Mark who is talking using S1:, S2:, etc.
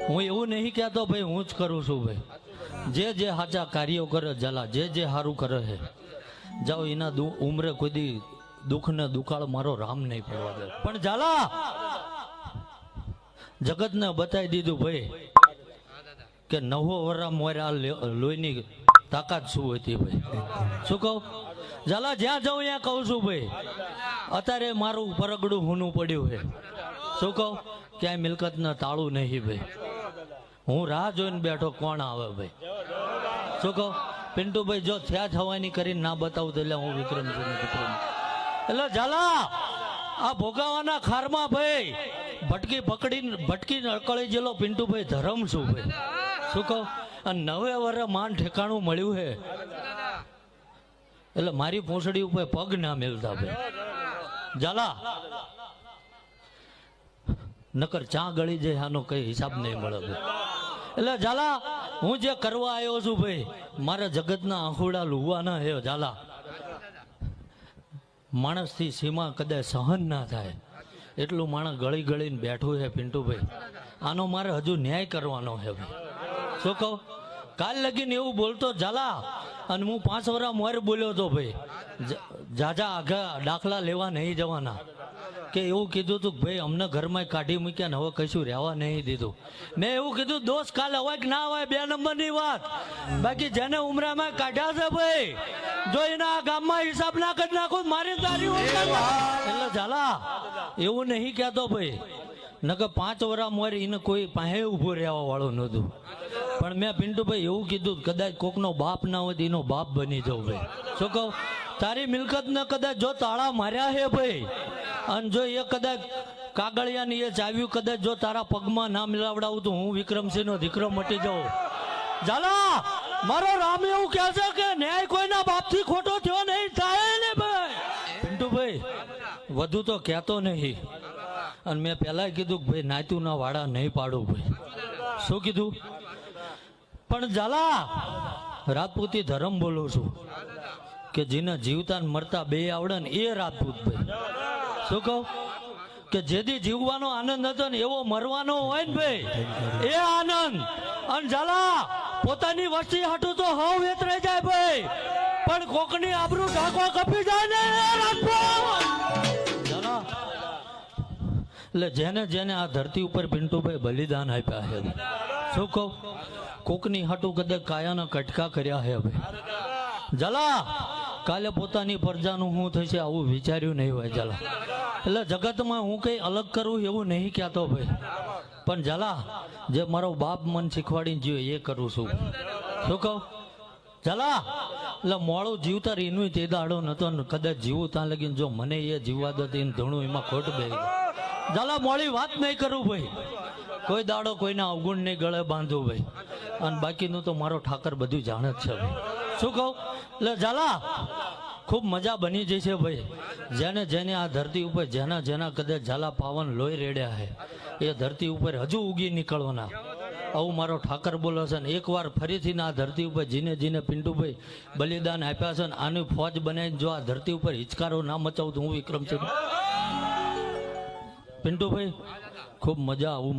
S1: હું એવું નહીં કહેતો ભાઈ હું જ કરું છું ભાઈ, જે સાચા કાર્યો કરે ઝાલા, જે સારું કરે છે જાઓ એના ઉમરે કોઈ દી દુઃખ ને દુકાળ મારો રામ નહીં પડવા દે. પણ ઝાલા જગત ને બતાવી દીધું ભાઈ કે નવો વરા મોરે આ લોહીની તાકાત શું હતી ભાઈ. શું કહું ઝાલા, જ્યાં જાઉં ત્યાં કહું છું ભાઈ અત્યારે મારું પરગડું હુનું પડ્યું છે. શું કહું ક્યાંય મિલકત ના તાળું નહીં ભાઈ, હું રાહ જોઈને બેઠો કોણ આવે ભાઈ. શું કહું પિન્ટુભાઈ જો થયા થવાની કરીને ના બતાવું તો એટલે હું વિક્રમ છું એટલે ઝાલા આ ભોગાવાના ખારમાં ભાઈ ભટકીને અકળી જેલો પિન્ટુભાઈ ધરમ છું ભાઈ. શું કહું અને 9 વર્ષ માન ઠેકાણું મળ્યું છે એટલે મારી પૂંછડી ઉપર પગ ના મેલતા ભાઈ. ઝાલા નકર ચા ગળી જાય આનો કઈ હિસાબ નહીં મળે ભાઈ. એટલે ઝાલા હું જે કરવા આવ્યો છું ભાઈ મારા જગતના આંખોડા લુવાના હે ઝાલા. માણસથી સીમા કદાચ સહન ના થાય એટલું માણસ ગળી ગળીને બેઠું છે પિન્ટુભાઈ. આનો મારે હજુ ન્યાય કરવાનો છે ભાઈ. શું કહું કાલ લગીને એવું બોલતો ઝાલા અને હું 5 વર્ષ મોર બોલ્યો હતો ભાઈ જાજા આગા દાખલા લેવા નહીં જવાના કે એવું કીધું તું ભાઈ અમને ઘરમાં કાઢી મૂક્યા ને હવે કશું રહેવા નહીં દીધું. મેં એવું કીધું દોસ્ત કાલ અવાય કે ના અવાય 2 નંબરની વાત, બાકી જેને ઉમરામાં કાઢ્યા છે ભાઈ જો એના ગામમાં હિસાબ ના કરી નાખું મારી તારી એટલે ઝાલા એવું નહીં કહેતો ભાઈ નકર 5 વર્ષ મોર એને કોઈ પાસે ઉભો રહેવા વાળું નહોતું. પણ મેં પિન્ટુભાઈ એવું કીધું કદાચ કોકનો બાપ ના હોય તો એનો બાપ બની જાઉં ભાઈ. શું કહું તારી મિલકત ને કદાચ જો તાળા માર્યા હે ભાઈ અને જો એ કદાચ કાગળિયાની એ ચાવ્યું કદાચ જો તારા પગમાં ના મિલાવડાવું તો હું વિક્રમસિંહ નો દીકરો મટી જાઉં. ઝાલા મારો રામ એવું કહે છે કે ન્યાય કોઈના બાપથી ખોટો થયો નહીં થાય ને ભાઈ. પિન્ટુભાઈ વધુ તો કહેતો નહીં અને મેં પહેલા કીધું કે ભાઈ નાતું ના વાડા નહીં પાડું ભાઈ. શું કીધું પણ ઝાલા રાજપૂતી ધર્મ બોલું છું કે જેને જીવતા ને મરતા બે આવડે ને એ રાજપૂત ભાઈ. શું કહું કે જેથી જીવવાનો આનંદ હતો ને એવો મરવાનો હોય ને ભાઈ એ આનંદ. અને ઝાલા પોતાની વસ્તી હાટું તો હવ વેતરાઈ જાય ભાઈ પણ કોકની આબરૂ ઢાંકવા કપી જાય ને ઝાલા એટલે જેને આ ધરતી ઉપર પિન્ટુભાઈ બલિદાન આપ્યા છે. શું કહું કોકની હાટું કદાચ કાયાના કટકા કર્યા છે ભાઈ. ઝાલા કાલે પોતાની પ્રજાનું શું થશે આવું વિચાર્યું નહીં હોય ઝાલા. એટલે જગતમાં હું કઈ અલગ કરું એવું નહીં કહેતો ભાઈ પણ ઝાલા જે મારો બાપ મન શીખવાડીને જીવે એ કરું છું. શું કહું ઝાલા એટલે મોડું જીવતા એનું તે દાડો નતો કદાચ જીવું ત્યાં લગીને જો મને એ જીવવા દો એને ધણું એમાં ખોટ બે ઝાલા મોડી વાત નહીં કરું ભાઈ. કોઈ દાડો કોઈના અવગુણ નહીં ગળે બાંધવું ભાઈ અને બાકીનું તો મારો ઠાકર બધું જાણે જ છે ભાઈ. શું કહું એટલે ઝાલા ખૂબ મજા બની જશે ભાઈ. જેને આ ધરતી ઉપર જેના કદાચ ઝાલા પાવન લોહી રેડ્યા છે એ ધરતી ઉપર હજુ ઉગી નીકળવાના આવું મારો ઠાકર બોલે છે. ને એકવાર ફરીથી આ ધરતી ઉપર જીને પિન્ટુભાઈ બલિદાન આપ્યા છે ને આની ફોજ બનાવીને જો આ ધરતી ઉપર હિચકારો ના મચાવું તો હું વિક્રમસિંહ પિન્ટુભાઈ ખૂબ મજા આવું